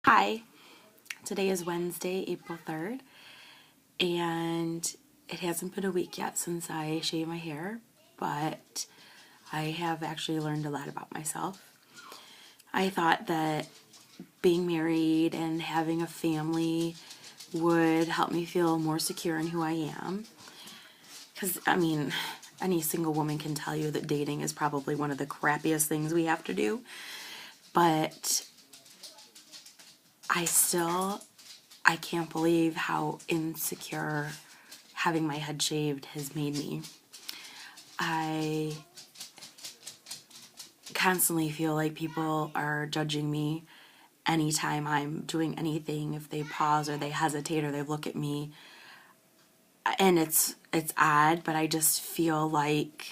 Hi, today is Wednesday, April 3rd, and it hasn't been a week yet since I shaved my hair, but I have actually learned a lot about myself. I thought that being married and having a family would help me feel more secure in who I am. Because, any single woman can tell you that dating is probably one of the crappiest things we have to do. But I can't believe how insecure having my head shaved has made me. I constantly feel like people are judging me anytime I'm doing anything. If they pause or they hesitate or they look at me, and it's odd, but I just feel like,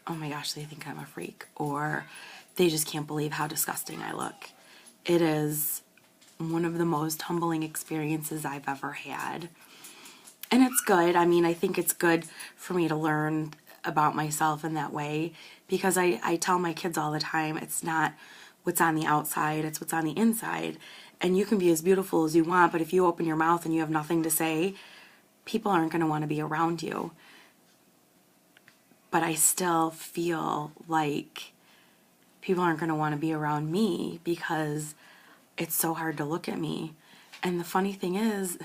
oh my gosh, they think I'm a freak, or they just can't believe how disgusting I look. It is one of the most humbling experiences I've ever had. And it's good. I think it's good for me to learn about myself in that way, because I tell my kids all the time, it's not what's on the outside, it's what's on the inside. And you can be as beautiful as you want, but if you open your mouth and you have nothing to say, people aren't going to want to be around you. But I still feel like people aren't going to want to be around me because it's so hard to look at me. And the funny thing is,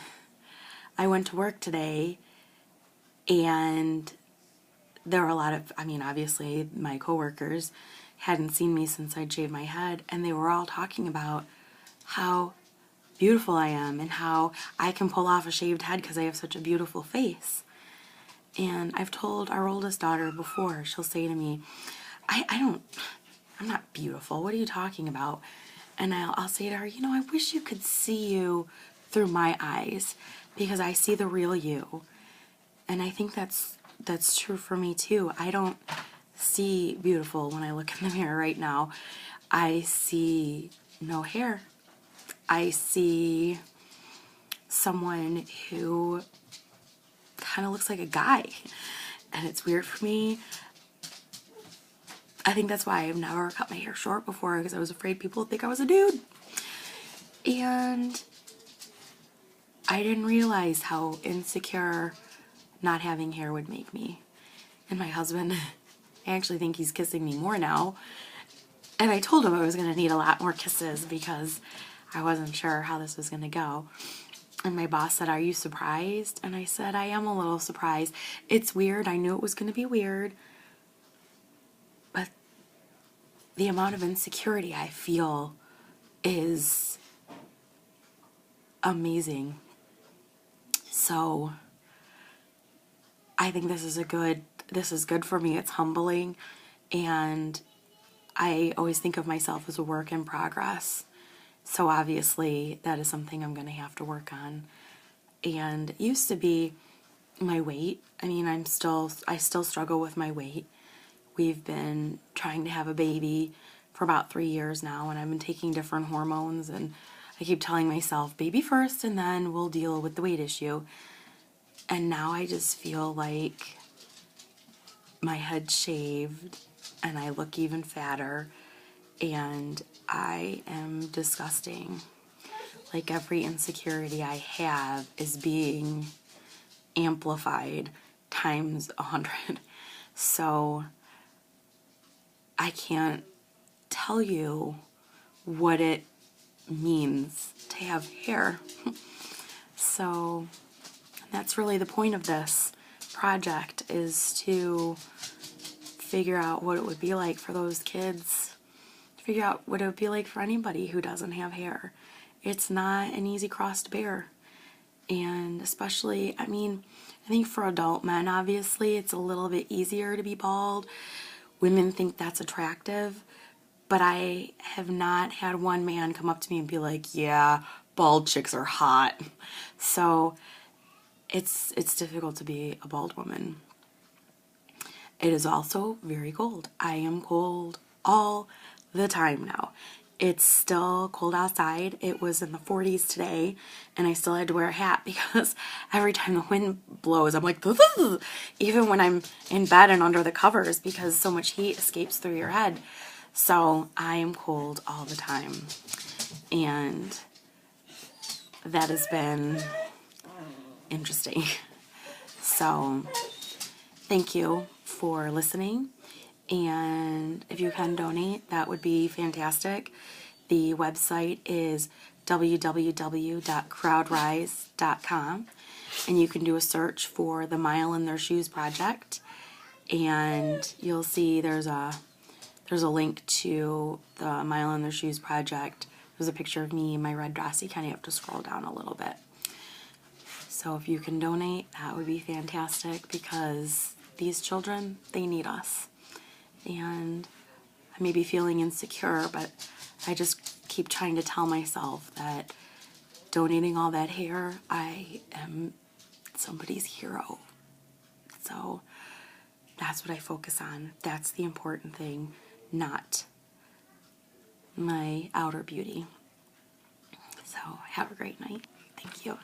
I went to work today and there were a lot of, obviously my coworkers hadn't seen me since I'd shaved my head, and they were all talking about how beautiful I am and how I can pull off a shaved head because I have such a beautiful face. And I've told our oldest daughter before, she'll say to me, I'm not beautiful. What are you talking about? And I'll say to her, I wish you could see you through my eyes, because I see the real you. And I think that's true for me too. I don't see beautiful when I look in the mirror right now. I see no hair. I see someone who kind of looks like a guy. And it's weird for me. I think that's why I've never cut my hair short before, because I was afraid people would think I was a dude. And I didn't realize how insecure not having hair would make me. And my husband, I actually think he's kissing me more now. And I told him I was going to need a lot more kisses because I wasn't sure how this was going to go. And my boss said, "Are you surprised?" And I said, "I am a little surprised. It's weird. I knew it was going to be weird. But the amount of insecurity I feel is amazing." So I think this is good for me. It's humbling, and I always think of myself as a work in progress. So obviously that is something I'm going to have to work on. And it used to be my weight. I still struggle with my weight. We've been trying to have a baby for about 3 years now, and I've been taking different hormones, and I keep telling myself, baby first, and then we'll deal with the weight issue. And now I just feel like my head's shaved and I look even fatter, and I am disgusting. Like, every insecurity I have is being amplified times 100. So I can't tell you what it means to have hair. So that's really the point of this project, is to figure out what it would be like for those kids, figure out what it would be like for anybody who doesn't have hair. It's not an easy cross to bear. And especially, I think for adult men, obviously, it's a little bit easier to be bald. Women think that's attractive. But I have not had one man come up to me and be like, "Yeah, bald chicks are hot." So it's difficult to be a bald woman. It is also very cold. I am cold all the time now. It's still cold outside. It was in the 40s today, and I still had to wear a hat because every time the wind blows, I'm like, even when I'm in bed and under the covers, because so much heat escapes through your head. So I am cold all the time. And that has been interesting. So thank you for listening. And if you can donate, that would be fantastic. The website is www.crowdrise.com, and you can do a search for the Mile in Their Shoes project, and you'll see there's a link to the Mile in Their Shoes project. There's a picture of me in my red dress. You kind of have to scroll down a little bit. So if you can donate, that would be fantastic, because these children, they need us. And I may be feeling insecure, but I just keep trying to tell myself that donating all that hair, I am somebody's hero. So that's what I focus on. That's the important thing, not my outer beauty. So have a great night. Thank you.